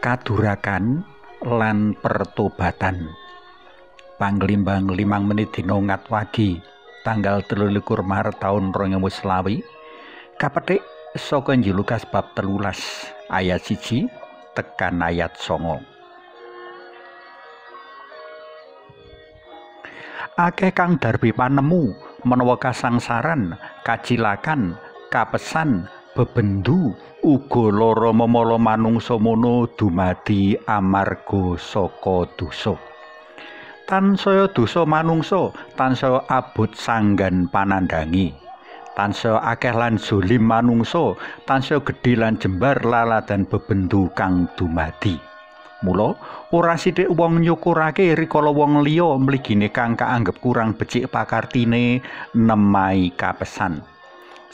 Kadurakan lan pertobatan. Panglimbang 5 menit dina Ngatwagi tanggal 23 Maret taun 2020 kapetik saka Injil Lukas bab 13 ayat 1 tekan ayat 9. Akeh kang darbi panemu menawa kasangsaran, kacilakan, kapesan, bebendu uga lara memala manungsa mono dumadi amarga saka dosa. Tansaya dosa manungsa tansaya abot sanggan panandhangi. Tansaya akeh lan zalim manungsa tansaya gedhe lan jembar laladan bebendu kang dumadi. Mula ora sithik wong nyukurake rikala wong liya mligine kang kaanggep kurang becik pakartine nemai kapesan.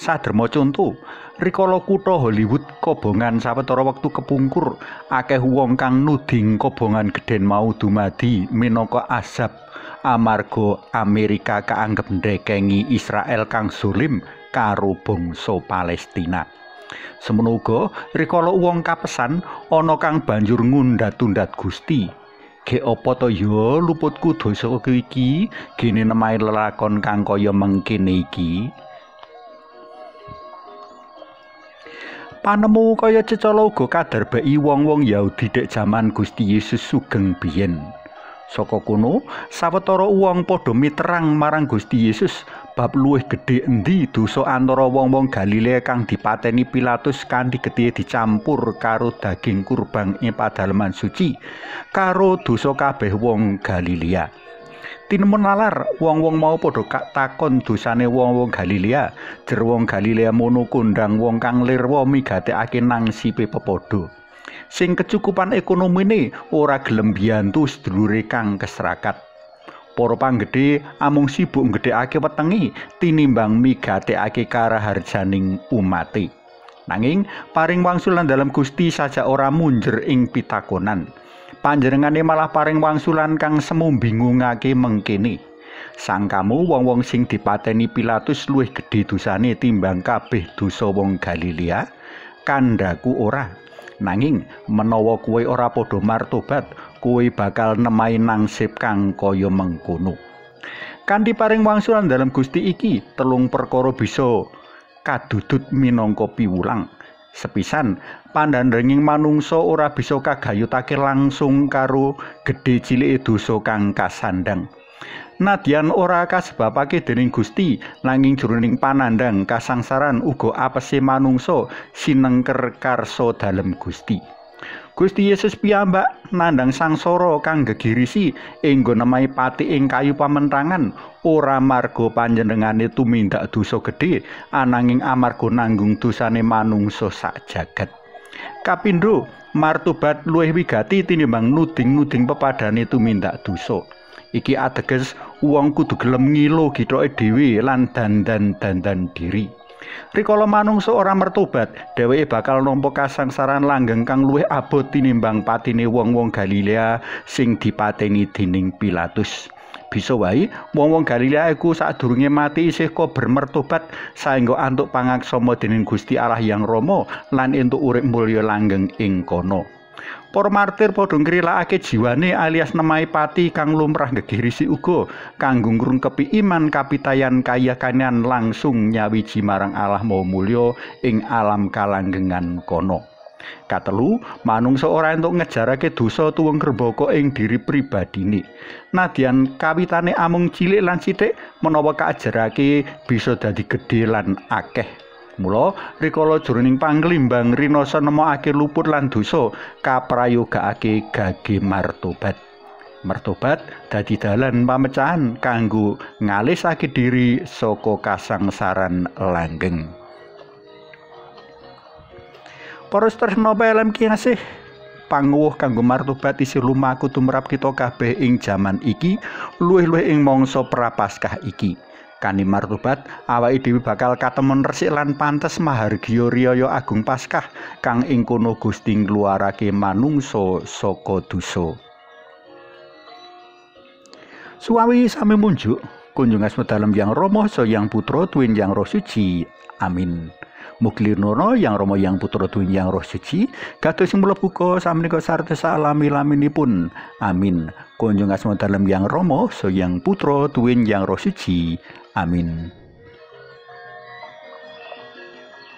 Saderma conto, rikala kutha Hollywood kobongan sawetara wektu kepungkur, akeh wong kang nuding kobongan gedhen mau dumadi minangka azab amarga Amerika kaanggep ndekengi Israel kang zalim karo bangsa Palestina. Semono uga rikala wong kapesan ana kang banjur ngundat-undat Gusti. Ge apa to ya luputku dosa iki gene nemahe lelakon kang kaya mengkene iki. Panemu kaya cecala uga kadarbeki wong-wong Yahudi dek jaman Gusti Yesus sugeng biyen. Saka kono, sawetara wong padha miterang marang Gusti Yesus bab luwih gedhe endi dosa antara wong-wong Galilea kang dipateni Pilatus kanthi getih dicampur karo daging kurban ing padaleman suci karo dosa kabeh wong Galilea. Tinemun nalar wong-wong mau padha takon dosane wong-wong Galilea. Jer wong Galilea mono kondang wong kang lirwa migatekake nangsipe pepadha. Sing kecukupan ekonomine ora gelem biyantu sedulure kang keserakat. Para panggedhe amung sibuk nggedhekake wetenge tinimbang migatekake karaharjaning umate. Nanging paring wangsulan dalam Gusti sajak ora munjer ing pitakonan. Panjenengane malah paring wangsulan kang semu bingungake mengkene. Sangkamu wong-wong sing dipateni Pilatus luwih gedhe dosane timbang kabeh dosa wong Galilea? Kandhaku ora. Nanging menawa kowe ora padha martobat, kowe bakal nemahi nangsib kang kaya mengkono. Kanthi paring wangsulan dalam Gusti iki, 3 perkara bisa kadudut minangka piwulang. Sepisan pandhandhenging manungsa ora bisa kagayutake langsung karo gedhe cilike dosa kang kasandang. Nadyan ora kasebabake dening Gusti, nanging jroning panandhang kasangsaran uga apese manungsa sinengker karsa dalem Gusti. Gusti Yesus piyambak nandhang sangsara kang gegirisi enggo nemahi pati ing kayu pamentangan ora marga panjenengane tumindak dosa gedhe ananging amarga nanggung dosane manungsa sak jagat. Kapindho, martobat luwih wigati tinimbang nuding-nuding pepadane tumindak dosa. Iki ateges wong kudu gelem ngilo githoke dhewe lan dandan diri. Rikala manungsa ora mertobat, dheweke bakal nampa kasangsaran langgeng kang luwih abot tinimbang patine wong-wong Galilea sing dipateni dening Pilatus. Bisa wae wong-wong Galilea iku sadurunge mati isih bermertobat saengga antuk pangaksama dening Gusti Allah Hyang Rama lan entuk urip mulya langgeng ing kono. Para martir padha ngrilakake jiwane alias nemahi pati kang lumrah gegirisi uga kanggo ngrungkepi iman kapitayan kayakanan langsung nyawiji marang Allah Maha Mulya ing alam kalanggengan kono. Katelu, manungsa ora entuk ngejarake dosa tuwung kerbaka ing diri pribadine. Nadyan kawitane amung cilik lan sithik menawa kaajarake bisa dadi gedhe lan akeh. Mula rikala jroning panglimbang rinasa nemokake luput lan dosa kaprayogakake gage martobat. Martobat dadi dalan pamecahan kanggo ngalisake diri saka kasangsaran langgeng. Para tresna pelem kinasih, panguwuh kanggo martobat isih lumaku tumrap kita kabeh ing jaman iki luwih-luwih ing mangsa prapaskah iki. Kanthi martobat awake dhewe bakal katemon resik lan pantes mahargya riyaya agung Paskah kang ing kono Gusti ngluarake manungsa saka dosa. Suwawi sami munjuk kunjung asma dalem Yang Rama sa Yang Putra tuwin Yang Roh Suci. Amin. Mugi Lirna Yang Rama Yang Putra Duwin Yang Roh Suci kados mlebu samenika sarta salami-laminipun. Amin. Kunjung asma dalem Yang Rama so Yang Putra Duwin Yang Roh Suci. Amin.